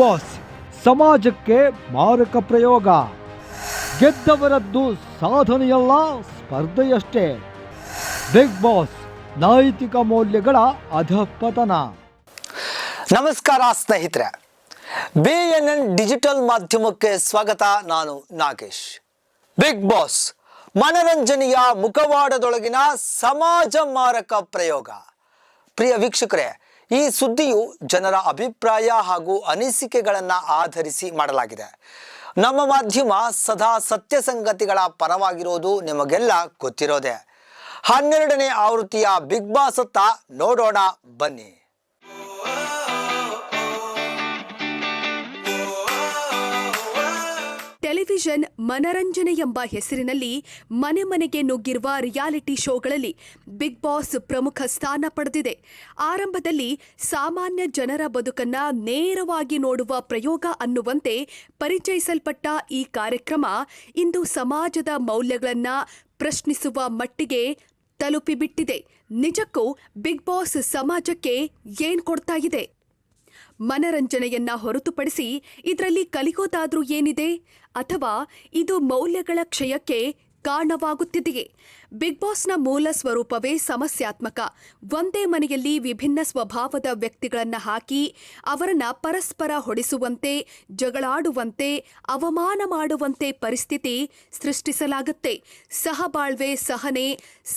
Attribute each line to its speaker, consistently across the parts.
Speaker 1: Boss ಸಮಾಜಕ್ಕೆ ಮಾರಕ ಪ್ರಯೋಗ. ಗೆದ್ದವರದ್ದು ಸಾಧನೆಯಲ್ಲ, ಸ್ಪರ್ಧೆಯಷ್ಟೇ. ಬಿಗ್ ಬಾಸ್ ನೈತಿಕ ಮೌಲ್ಯಗಳ ಅಧಃಪತನ.
Speaker 2: ನಮಸ್ಕಾರ ಸ್ನೇಹಿತರೆ, BNN ಡಿಜಿಟಲ್ ಮಾಧ್ಯಮಕ್ಕೆ ಸ್ವಾಗತ. ನಾನು ನಾಗೇಶ್. ಬಿಗ್ ಬಾಸ್ ಮನರಂಜನೆಯ ಮುಖವಾಡದೊಳಗಿನ ಸಮಾಜ ಮಾರಕ ಪ್ರಯೋಗ. ಪ್ರಿಯ ವೀಕ್ಷಕರೇ, ಈ ಸುದ್ದಿಯು ಜನರ ಅಭಿಪ್ರಾಯ ಹಾಗೂ ಅನಿಸಿಕೆಗಳನ್ನು ಆಧರಿಸಿ ಮಾಡಲಾಗಿದೆ. ನಮ್ಮ ಮಾಧ್ಯಮ ಸದಾ ಸತ್ಯ ಸಂಗತಿಗಳ ಪರವಾಗಿರೋದು ನಿಮಗೆಲ್ಲ ಗೊತ್ತಿರೋದೆ. 12ನೇ ಆವೃತ್ತಿಯ ಬಿಗ್ ಬಾಸ್ ಅತ್ತ ನೋಡೋಣ ಬನ್ನಿ.
Speaker 3: ಟೆಲಿವಿಷನ್ ಮನರಂಜನೆ ಎಂಬ ಹೆಸರಿನಲ್ಲಿ ಮನೆ ಮನೆಗೆ ನುಗ್ಗಿರುವ ರಿಯಾಲಿಟಿ ಶೋಗಳಲ್ಲಿ ಬಿಗ್ ಬಾಸ್ ಪ್ರಮುಖ ಸ್ಥಾನ ಪಡೆದಿದೆ. ಆರಂಭದಲ್ಲಿ ಸಾಮಾನ್ಯ ಜನರ ಬದುಕನ್ನ ನೇರವಾಗಿ ನೋಡುವ ಪ್ರಯೋಗ ಅನ್ನುವಂತೆ ಪರಿಚಯಿಸಲ್ಪಟ್ಟ ಈ ಕಾರ್ಯಕ್ರಮ ಇಂದು ಸಮಾಜದ ಮೌಲ್ಯಗಳನ್ನ ಪ್ರಶ್ನಿಸುವ ಮಟ್ಟಿಗೆ ತಲುಪಿಬಿಟ್ಟಿದೆ. ನಿಜಕ್ಕೂ ಬಿಗ್ ಬಾಸ್ ಸಮಾಜಕ್ಕೆ ಏನ್ ಕೊಡ್ತಾ ಇದೆ? ಮನರಂಜನೆಯನ್ನ ಹೊರತುಪಡಿಸಿ ಇದರಲ್ಲಿ ಕಲಿಯೋದಾದ್ರೂ ಏನಿದೆ? ಅಥವಾ ಇದು ಮೌಲ್ಯಗಳ ಕ್ಷಯಕ್ಕೆ ಕಾರಣವಾಗುತ್ತಿದೆಯೇ? ಬಿಗ್ ಬಾಸ್ನ ಮೂಲ ಸ್ವರೂಪವೇ ಸಮಸ್ಯಾತ್ಮಕ. ಒಂದೇ ಮನೆಯಲ್ಲಿ ವಿಭಿನ್ನ ಸ್ವಭಾವದ ವ್ಯಕ್ತಿಗಳನ್ನ ಹಾಕಿ ಅವರನ್ನ ಪರಸ್ಪರ ಹೊಡೆಸುವಂತೆ, ಜಗಳಾಡುವಂತೆ, ಅವಮಾನ ಮಾಡುವಂತೆ ಪರಿಸ್ಥಿತಿ ಸೃಷ್ಟಿಸಲಾಗುತ್ತೆ. ಸಹಬಾಳ್ವೆ, ಸಹನೆ,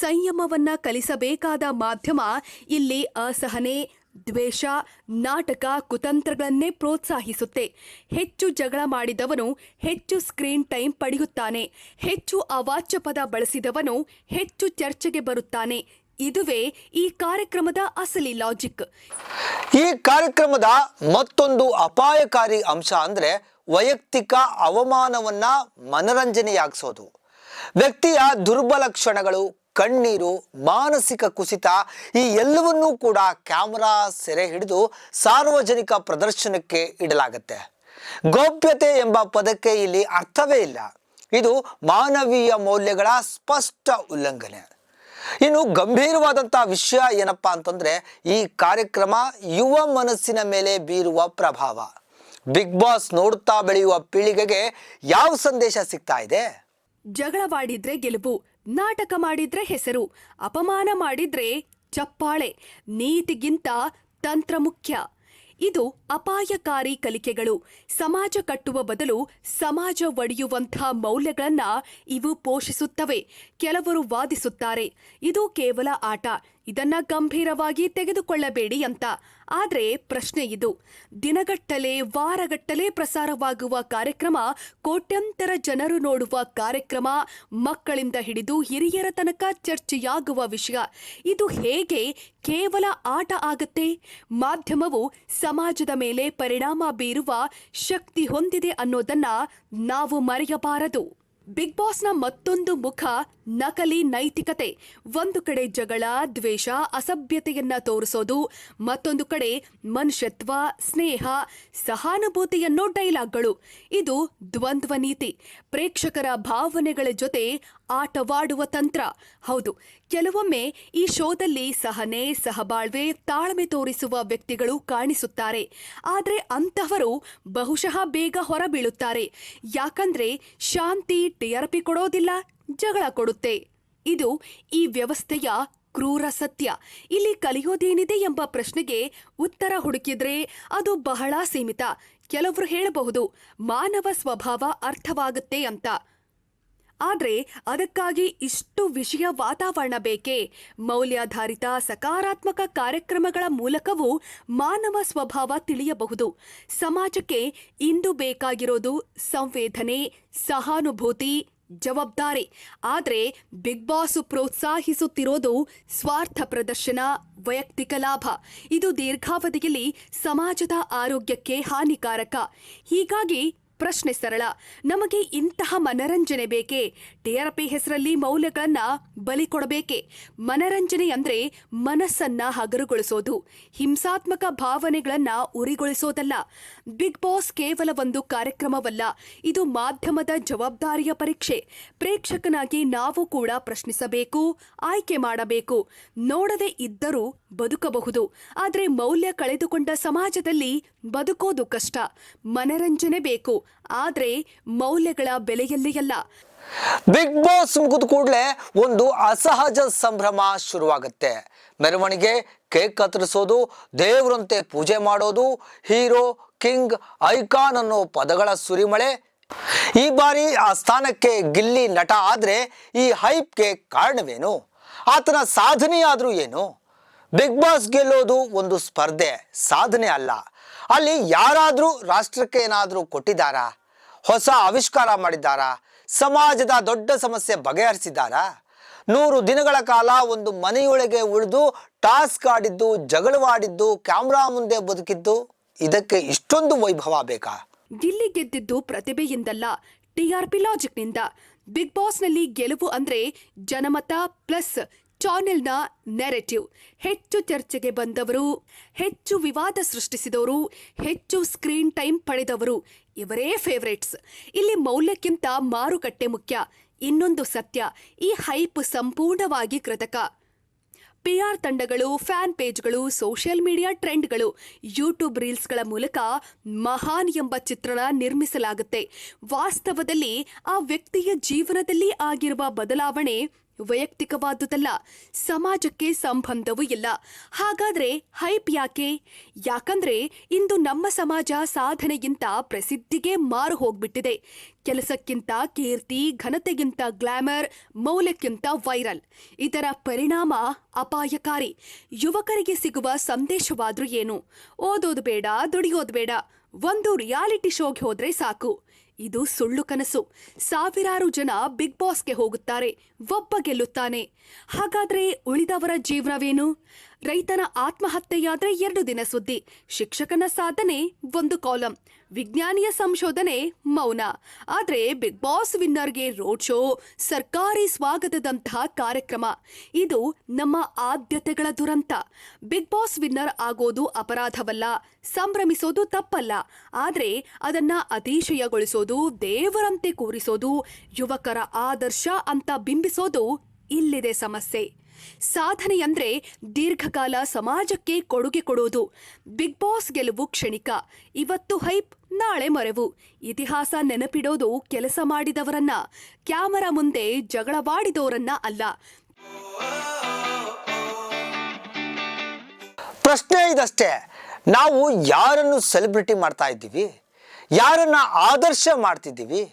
Speaker 3: ಸಂಯಮವನ್ನ ಕಲಿಸಬೇಕಾದ ಮಾಧ್ಯಮ ಇಲ್ಲಿ ಅಸಹನೆ, ದ್ವೇಷ, ನಾಟಕ, ಕುತಂತ್ರಗಳನ್ನೇ ಪ್ರೋತ್ಸಾಹಿಸುತ್ತೆ. ಹೆಚ್ಚು ಜಗಳ ಮಾಡಿದವನು ಹೆಚ್ಚು ಸ್ಕ್ರೀನ್ ಟೈಮ್ ಪಡೆಯುತ್ತಾನೆ. ಹೆಚ್ಚು ಅವಾಚ್ಯ ಪದ ಬಳಸಿದವನು ಹೆಚ್ಚು ಚರ್ಚೆಗೆ ಬರುತ್ತಾನೆ. ಇದುವೇ ಈ ಕಾರ್ಯಕ್ರಮದ ಅಸಲಿ ಲಾಜಿಕ್.
Speaker 2: ಈ ಕಾರ್ಯಕ್ರಮದ ಮತ್ತೊಂದು ಅಪಾಯಕಾರಿ ಅಂಶ ಅಂದ್ರೆ ವೈಯಕ್ತಿಕ ಅವಮಾನವನ್ನ ಮನರಂಜನೆಯಾಗಿಸೋದು. ವ್ಯಕ್ತಿಯ ದುರ್ಬಲ ಕ್ಷಣಗಳು, ಕಣ್ಣೀರು, ಮಾನಸಿಕ ಕುಸಿತ, ಈ ಎಲ್ಲವನ್ನೂ ಕೂಡ ಕ್ಯಾಮರಾ ಸೆರೆ ಹಿಡಿದು ಸಾರ್ವಜನಿಕ ಪ್ರದರ್ಶನಕ್ಕೆ ಇಡಲಾಗುತ್ತೆ. ಗೌಪ್ಯತೆ ಎಂಬ ಪದಕ್ಕೆ ಇಲ್ಲಿ ಅರ್ಥವೇ ಇಲ್ಲ. ಇದು ಮಾನವೀಯ ಮೌಲ್ಯಗಳ ಸ್ಪಷ್ಟ ಉಲ್ಲಂಘನೆ. ಇನ್ನು ಗಂಭೀರವಾದಂಥ ವಿಷಯ ಏನಪ್ಪಾ ಅಂತಂದ್ರೆ, ಈ ಕಾರ್ಯಕ್ರಮ ಯುವ ಮನಸ್ಸಿನ ಮೇಲೆ ಬೀರುವ ಪ್ರಭಾವ. ಬಿಗ್ ಬಾಸ್ ನೋಡುತ್ತಾ ಬೆಳೆಯುವ ಪೀಳಿಗೆಗೆ ಯಾವ ಸಂದೇಶ ಸಿಗ್ತಾ ಇದೆ?
Speaker 3: ಜಗಳವಾಡಿದ್ರೆ ಗೆಲುವು, ನಾಟಕ ಮಾಡಿದ್ರೆ ಹೆಸರು, ಅಪಮಾನ ಮಾಡಿದ್ರೆ ಚಪ್ಪಾಳೆ, ನೀತಿಗಿಂತ ತಂತ್ರ ಮುಖ್ಯ. ಇದು ಅಪಾಯಕಾರಿ ಕಲಿಕೆಗಳು. ಸಮಾಜ ಕಟ್ಟುವ ಬದಲು ಸಮಾಜ ಒಡೆಯುವಂಥ ಮೌಲ್ಯಗಳನ್ನ ಇವು ಪೋಷಿಸುತ್ತವೆ. ಕೆಲವರು ವಾದಿಸುತ್ತಾರೆ, ಇದು ಕೇವಲ ಆಟ, ಇದನ್ನ ಗಂಭೀರವಾಗಿ ತೆಗೆದುಕೊಳ್ಳಬೇಡಿ ಅಂತ. ಆದ್ರೆ ಪ್ರಶ್ನೆ ಇದು, ದಿನಗಟ್ಟಲೆ, ವಾರಗಟ್ಟಲೆ ಪ್ರಸಾರವಾಗುವ ಕಾರ್ಯಕ್ರಮ, ಕೋಟ್ಯಂತರ ಜನರು ನೋಡುವ ಕಾರ್ಯಕ್ರಮ, ಮಕ್ಕಳಿಂದ ಹಿಡಿದು ಹಿರಿಯರ ತನಕ ಚರ್ಚೆಯಾಗುವ ವಿಷಯ, ಇದು ಹೇಗೆ ಕೇವಲ ಆಟ ಆಗತ್ತೆ? ಮಾಧ್ಯಮವು ಸಮಾಜದ ಮೇಲೆ ಪರಿಣಾಮ ಬೀರುವ ಶಕ್ತಿ ಹೊಂದಿದೆ ಅನ್ನೋದನ್ನ ನಾವು ಮರೆಯಬಾರದು. ಬಿಗ್ ಬಾಸ್ನ ಮತ್ತೊಂದು ಮುಖ ನಕಲಿ ನೈತಿಕತೆ. ಒಂದು ಕಡೆ ಜಗಳ, ದ್ವೇಷ, ಅಸಭ್ಯತೆಯನ್ನ ತೋರಿಸೋದು, ಮತ್ತೊಂದು ಕಡೆ ಮನುಷ್ಯತ್ವ, ಸ್ನೇಹ, ಸಹಾನುಭೂತಿ ಅನ್ನೋ ಡೈಲಾಗ್ಗಳು. ಇದು ದ್ವಂದ್ವ ನೀತಿ. ಪ್ರೇಕ್ಷಕರ ಭಾವನೆಗಳ ಜೊತೆ ಆಟವಾಡುವ ತಂತ್ರ. ಹೌದು, ಕೆಲವೊಮ್ಮೆ ಈ ಶೋದಲ್ಲಿ ಸಹನೆ, ಸಹಬಾಳ್ವೆ, ತಾಳ್ಮೆ ತೋರಿಸುವ ವ್ಯಕ್ತಿಗಳು ಕಾಣಿಸುತ್ತಾರೆ. ಆದ್ರೆ ಅಂತಹವರು ಬಹುಶಃ ಬೇಗ ಹೊರಬೀಳುತ್ತಾರೆ. ಯಾಕಂದ್ರೆ ಶಾಂತಿ TRP ಕೊಡೋದಿಲ್ಲ, ಜಗಳ ಕೊಡುತ್ತೆ. ಇದು ಈ ವ್ಯವಸ್ಥೆಯ ಕ್ರೂರ ಸತ್ಯ. ಇಲ್ಲಿ ಕಲಿಯೋದೇನಿದೆ ಎಂಬ ಪ್ರಶ್ನೆಗೆ ಉತ್ತರ ಹುಡುಕಿದ್ರೆ ಅದು ಬಹಳ ಸೀಮಿತ. ಕೆಲವರು ಹೇಳಬಹುದು, ಮಾನವ ಸ್ವಭಾವ ಅರ್ಥವಾಗುತ್ತೆ ಅಂತ. ಆದ್ರೆ ಅದಕ್ಕಾಗಿ ಇಷ್ಟು ವಿಷಯ ವಾತಾವರಣ ಬೇಕೇ? ಮೌಲ್ಯಾಧಾರಿತ ಸಕಾರಾತ್ಮಕ ಕಾರ್ಯಕ್ರಮಗಳ ಮೂಲಕವೂ ಮಾನವ ಸ್ವಭಾವ ತಿಳಿಯಬಹುದು. ಸಮಾಜಕ್ಕೆ ಇಂದು ಬೇಕಾಗಿರೋದು ಸಂವೇದನೆ, ಸಹಾನುಭೂತಿ, ಜವಾಬ್ದಾರಿ. ಆದ್ರೆ ಬಿಗ್ ಬಾಸ್ ಪ್ರೋತ್ಸಾಹಿಸುತ್ತಿರೋದು ಸ್ವಾರ್ಥ ಪ್ರದರ್ಶನ, ವೈಯಕ್ತಿಕ ಲಾಭ. ಇದು ದೀರ್ಘಾವಧಿಯಲ್ಲಿ ಸಮಾಜದ ಆರೋಗ್ಯಕ್ಕೆ ಹಾನಿಕಾರಕ. ಹೀಗಾಗಿ ಪ್ರಶ್ನೆ ಸರಳ, ನಮಗೆ ಇಂತಹ ಮನರಂಜನೆ ಬೇಕೇ? ಟಿಆರ್ಪಿ ಹೆಸರಲ್ಲಿ ಮೌಲ್ಯಗಳನ್ನ ಬಲಿ ಕೊಡಬೇಕೆ? ಮನರಂಜನೆ ಅಂದ್ರೆ ಮನಸ್ಸನ್ನ ಹಗರುಗೊಳಿಸೋದು, ಹಿಂಸಾತ್ಮಕ ಭಾವನೆಗಳನ್ನ ಉರಿಗೊಳಿಸೋದಲ್ಲ. ಬಿಗ್ ಬಾಸ್ ಕೇವಲ ಒಂದು ಕಾರ್ಯಕ್ರಮವಲ್ಲ, ಇದು ಮಾಧ್ಯಮದ ಜವಾಬ್ದಾರಿಯ ಪರೀಕ್ಷೆ. ಪ್ರೇಕ್ಷಕನಾಗಿ ನಾವು ಕೂಡ ಪ್ರಶ್ನಿಸಬೇಕು, ಆಯ್ಕೆ ಮಾಡಬೇಕು. ನೋಡದೆ ಇದ್ದರೂ ಬದುಕಬಹುದು, ಆದ್ರೆ ಮೌಲ್ಯ ಕಳೆದುಕೊಂಡ ಸಮಾಜದಲ್ಲಿ ಬದುಕೋದು ಕಷ್ಟ. ಮನರಂಜನೆ ಬೇಕು, ಆದ್ರೆ ಮೌಲ್ಯಗಳ ಬೆಲೆಯಲ್ಲಿ ಅಲ್ಲ.
Speaker 2: ಬಿಗ್ ಬಾಸ್ ಮುಗಿದ ಕೂಡಲೇ ಒಂದು ಅಸಹಜ ಸಂಭ್ರಮ ಶುರುವಾಗುತ್ತೆ. ಮೆರವಣಿಗೆ, ಕೇಕ್ ಕತ್ತರಿಸೋದು, ದೇವರಂತೆ ಪೂಜೆ ಮಾಡೋದು, ಹೀರೋ, ಕಿಂಗ್, ಐಕಾನ್ ಅನ್ನೋ ಪದಗಳ ಸುರಿಮಳೆ. ಈ ಬಾರಿ ಆ ಸ್ಥಾನಕ್ಕೆ ಗಿಲ್ಲಿ ನಟ ಆದ್ರೆ ಈ ಹೈಪ್ಗೆ ಕಾರಣವೇನು? ಆತನ ಸಾಧನೆಯಾದ್ರೂ ಏನು? ಬಿಗ್ ಬಾಸ್ ಗೆಲ್ಲೋದು ಒಂದು ಸ್ಪರ್ಧೆ, ಸಾಧನೆ ಅಲ್ಲ. ಅಲ್ಲಿ ಯಾರಾದ್ರೂ ರಾಷ್ಟ್ರಕ್ಕೆ ಏನಾದರೂ ಕೊಟ್ಟಿದ್ದಾರಾ? ಹೊಸ ಆವಿಷ್ಕಾರ ಮಾಡಿದ್ದಾರಾ? ಸಮಾಜದ ದೊಡ್ಡ ಸಮಸ್ಯೆ ಬಗೆಹರಿಸಿದ್ದಾರಾ? 100 ದಿನಗಳ ಕಾಲ ಒಂದು ಮನೆಯೊಳಗೆ ಉಳಿದು ಟಾಸ್ಕ್ ಆಡಿದ್ದು, ಜಗಳವಾಡಿದ್ದು, ಕ್ಯಾಮ್ರಾ ಮುಂದೆ ಬದುಕಿದ್ದು, ಇದಕ್ಕೆ ಇಷ್ಟೊಂದು ವೈಭವ ಬೇಕಾ?
Speaker 3: ಗಿಲ್ಲಿ ಗೆದ್ದಿದ್ದು ಪ್ರತಿಭೆಯಿಂದಲ್ಲ, ಟಿಆರ್ಪಿ ಲಾಜಿಕ್ನಿಂದ. ಬಿಗ್ ಬಾಸ್ನಲ್ಲಿ ಗೆಲುವು ಅಂದ್ರೆ ಜನಮತ ಪ್ಲಸ್ ಚಾನೆಲ್ನ ನೆರೆಟಿವ್. ಹೆಚ್ಚು ಚರ್ಚೆಗೆ ಬಂದವರು, ಹೆಚ್ಚು ವಿವಾದ ಸೃಷ್ಟಿಸಿದವರು, ಹೆಚ್ಚು ಸ್ಕ್ರೀನ್ ಟೈಮ್ ಪಡೆದವರು ಇವರೇ ಫೇವರೇಟ್ಸ್. ಇಲ್ಲಿ ಮೌಲ್ಯಕ್ಕಿಂತ ಮಾರುಕಟ್ಟೆ ಮುಖ್ಯ. ಇನ್ನೊಂದು ಸತ್ಯ, ಈ ಹೈಪ್ ಸಂಪೂರ್ಣವಾಗಿ ಕೃತಕ. PR ತಂಡಗಳು, ಫ್ಯಾನ್ ಪೇಜ್ಗಳು, ಸೋಷಿಯಲ್ ಮೀಡಿಯಾ ಟ್ರೆಂಡ್ಗಳು, ಯೂಟ್ಯೂಬ್ ರೀಲ್ಸ್ಗಳ ಮೂಲಕ ಮಹಾನ್ ಎಂಬ ಚಿತ್ರಣ ನಿರ್ಮಿಸಲಾಗುತ್ತೆ. ವಾಸ್ತವದಲ್ಲಿ ಆ ವ್ಯಕ್ತಿಯ ಜೀವನದಲ್ಲಿ ಆಗಿರುವ ಬದಲಾವಣೆ ವೈಯಕ್ತಿಕವಾದುದಲ್ಲ, ಸಮಾಜಕ್ಕೆ ಸಂಬಂಧವೂ ಇಲ್ಲ. ಹಾಗಾದ್ರೆ ಹೈಪ್ ಯಾಕೆ? ಯಾಕಂದ್ರೆ ಇಂದು ನಮ್ಮ ಸಮಾಜ ಸಾಧನೆಗಿಂತ ಪ್ರಸಿದ್ಧಿಗೆ ಮಾರು ಹೋಗ್ಬಿಟ್ಟಿದೆ. ಕೆಲಸಕ್ಕಿಂತ ಕೀರ್ತಿ, ಘನತೆಗಿಂತ ಗ್ಲಾಮರ್, ಮೌಲ್ಯಕ್ಕಿಂತ ವೈರಲ್. ಇದರ ಪರಿಣಾಮ ಅಪಾಯಕಾರಿ. ಯುವಕರಿಗೆ ಸಿಗುವ ಸಂದೇಶವಾದ್ರೂ ಏನು? ಓದೋದು ಬೇಡ, ದುಡಿಯೋದು ಬೇಡ, ಒಂದು ರಿಯಾಲಿಟಿ ಶೋಗೆ ಹೋದ್ರೆ ಸಾಕು. ಇದು ಸುಳ್ಳು ಕನಸು. ಸಾವಿರಾರು ಜನ ಬಿಗ್ ಬಾಸ್ಗೆ ಹೋಗುತ್ತಾರೆ, ಒಬ್ಬ ಗೆಲ್ಲುತ್ತಾನೆ. ಹಾಗಾದ್ರೆ ಉಳಿದವರ ಜೀವನವೇನು? ರೈತನ ಆತ್ಮಹತ್ಯೆಯಾದ್ರೆ 2 ದಿನ ಸುದ್ದಿ, ಶಿಕ್ಷಕನ ಸಾಧನೆ 1 ಕಾಲಂ, ವಿಜ್ಞಾನಿಯ ಸಂಶೋಧನೆ ಮೌನ. ಆದ್ರೆ ಬಿಗ್ ಬಾಸ್ ವಿನ್ನರ್ಗೆ ರೋಡ್ ಶೋ, ಸರ್ಕಾರಿ ಸ್ವಾಗತದಂತಹ ಕಾರ್ಯಕ್ರಮ. ಇದು ನಮ್ಮ ಆದ್ಯತೆಗಳ ದುರಂತ. ಬಿಗ್ ಬಾಸ್ ವಿನ್ನರ್ ಆಗೋದು ಅಪರಾಧವಲ್ಲ, ಸಂಭ್ರಮಿಸೋದು ತಪ್ಪಲ್ಲ. ಆದ್ರೆ ಅದನ್ನ ಅತಿಶಯಗೊಳಿಸೋದು, ದೇವರಂತೆ ಕೂರಿಸೋದು, ಯುವಕರ ಆದರ್ಶ ಅಂತ ಬಿಂಬಿಸೋದು ಇಲ್ಲಿದೆ ಸಮಸ್ಯೆ. ಸಾಧನೆ ಅಂದ್ರೆ ದೀರ್ಘಕಾಲ ಸಮಾಜಕ್ಕೆ ಕೊಡುಗೆ ಕೊಡೋದು. ಬಿಗ್ ಬಾಸ್ ಗೆಲುವು ಕ್ಷಣಿಕ. ಇವತ್ತು ಹೈಪ್, ನಾಳೆ ಮರೆವು. ಇತಿಹಾಸ ನೆನಪಿಡೋದು ಕೆಲಸ ಮಾಡಿದವರನ್ನ, ಕ್ಯಾಮರಾ ಮುಂದೆ ಜಗಳವಾಡಿದವರನ್ನ ಅಲ್ಲ.
Speaker 2: ಪ್ರಶ್ನೆ ಇದಷ್ಟೇ, ನಾವು ಯಾರನ್ನು ಸೆಲೆಬ್ರಿಟಿ ಮಾಡ್ತಾ ಇದ್ದೀವಿ? ಯಾರನ್ನ ಆದರ್ಶ ಮಾಡ್ತಿದ್ದೀವಿ?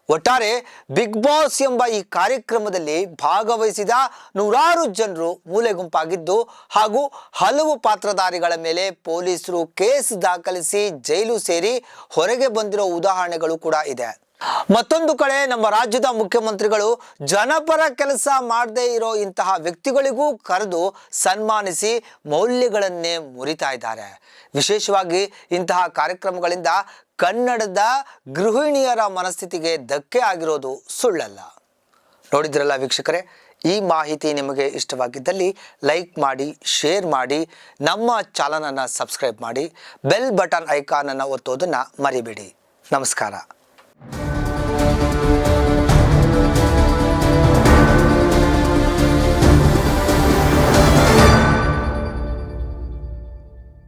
Speaker 2: ಒಟ್ಟಾರೆ ಬಿಗ್ ಬಾಸ್ ಎಂಬ ಈ ಕಾರ್ಯಕ್ರಮದಲ್ಲಿ ಭಾಗವಹಿಸಿದ ನೂರಾರು ಜನರು ಮೂಲೆ ಗುಂಪಾಗಿದ್ದು, ಹಾಗೂ ಹಲವು ಪಾತ್ರಧಾರಿಗಳ ಮೇಲೆ ಪೊಲೀಸರು ಕೇಸ್ ದಾಖಲಿಸಿ ಜೈಲು ಸೇರಿ ಹೊರಗೆ ಬಂದಿರೋ ಉದಾಹರಣೆಗಳು ಕೂಡ ಇದೆ. ಮತ್ತೊಂದು ಕಡೆ ನಮ್ಮ ರಾಜ್ಯದ ಮುಖ್ಯಮಂತ್ರಿಗಳು ಜನಪರ ಕೆಲಸ ಮಾಡದೇ ಇರೋ ಇಂತಹ ವ್ಯಕ್ತಿಗಳಿಗೂ ಕರೆದು ಸನ್ಮಾನಿಸಿ ಮೌಲ್ಯಗಳನ್ನೇ ಮುರಿತಾ ಇದ್ದಾರೆ. ವಿಶೇಷವಾಗಿ ಇಂತಹ ಕಾರ್ಯಕ್ರಮಗಳಿಂದ ಕನ್ನಡದ ಗೃಹಿಣಿಯರ ಮನಸ್ಥಿತಿಗೆ ಧಕ್ಕೆ ಆಗಿರೋದು ಸುಳ್ಳಲ್ಲ. ನೋಡಿದ್ರಲ್ಲ ವೀಕ್ಷಕರೇ, ಈ ಮಾಹಿತಿ ನಿಮಗೆ ಇಷ್ಟವಾಗಿದ್ದಲ್ಲಿ ಲೈಕ್ ಮಾಡಿ, ಶೇರ್ ಮಾಡಿ, ನಮ್ಮ ಚಾನಲನ್ನು ಸಬ್ಸ್ಕ್ರೈಬ್ ಮಾಡಿ, ಬೆಲ್ ಬಟನ್ ಐಕಾನನ್ನು ಒತ್ತೋದನ್ನು ಮರಿಬೇಡಿ. ನಮಸ್ಕಾರ.